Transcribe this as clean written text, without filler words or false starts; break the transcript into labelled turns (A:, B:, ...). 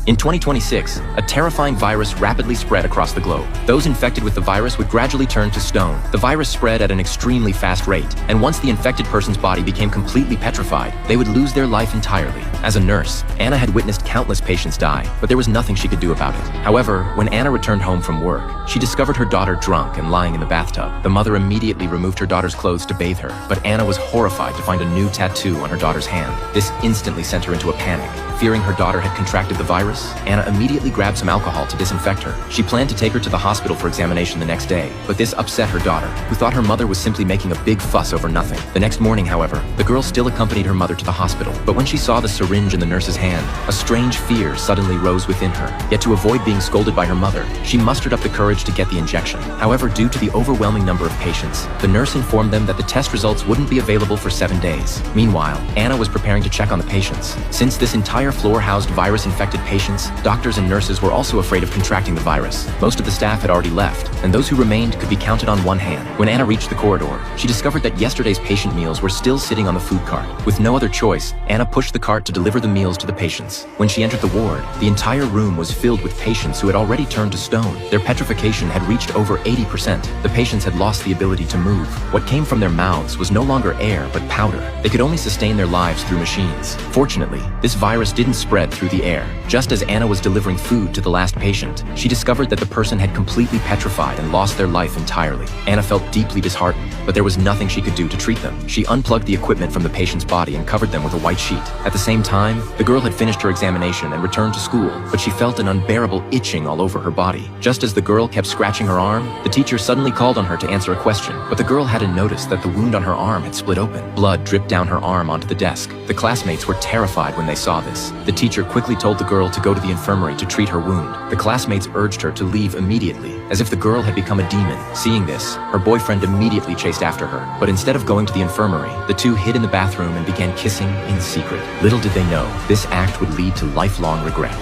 A: In 2026, a terrifying virus rapidly spread across the globe. Those infected with the virus would gradually turn to stone. The virus spread at an extremely fast rate, and once the infected person's body became completely petrified, they would lose their life entirely. As a nurse, Anna had witnessed countless patients die, but there was nothing she could do about it. However, when Anna returned home from work, she discovered her daughter drunk and lying in the bathtub. The mother immediately removed her daughter's clothes to bathe her, but Anna was horrified to find a new tattoo on her daughter's hand. This instantly sent her into a panic. Fearing her daughter had contracted the virus, Anna immediately grabbed some alcohol to disinfect her. She planned to take her to the hospital for examination the next day, but this upset her daughter, who thought her mother was simply making a big fuss over nothing. The next morning, however, the girl still accompanied her mother to the hospital, but when she saw the syringe in the nurse's hand, a strange fear suddenly rose within her. Yet to avoid being scolded by her mother, she mustered up the courage to get the injection. However, due to the overwhelming number of patients, the nurse informed them that the test results wouldn't be available for 7 days. Meanwhile, Anna was preparing to check on the patients. Since this entire floor housed virus-infected patients, doctors and nurses were also afraid of contracting the virus. Most of the staff had already left, and those who remained could be counted on one hand. When Anna reached the corridor, she discovered that yesterday's patient meals were still sitting on the food cart. With no other choice, Anna pushed the cart to deliver the meals to the patients. When she entered the ward, the entire room was filled with patients who had already turned to stone. Their petrification had reached over 80%. The patients had lost the ability to move. What came from their mouths was no longer air, but powder. They could only sustain their lives through machines. Fortunately, this virus didn't spread through the air. Just as Anna was delivering food to the last patient, she discovered that the person had completely petrified and lost their life entirely. Anna felt deeply disheartened, but there was nothing she could do to treat them. She unplugged the equipment from the patient's body and covered them with a white sheet. At the same time, the girl had finished her examination and returned to school, but she felt an unbearable itching all over her body. Just as the girl kept scratching her arm, the teacher suddenly called on her to answer a question, but the girl hadn't noticed that the wound on her arm had split open. Blood dripped down her arm onto the desk. The classmates were terrified when they saw this. The teacher quickly told the girl to go to the infirmary to treat her wound. The classmates urged her to leave immediately, as if the girl had become a demon. Seeing this, her boyfriend immediately chased after her, but instead of going to the infirmary, the two hid in the bathroom and began kissing in secret. Little did they know, this act would lead to lifelong regret.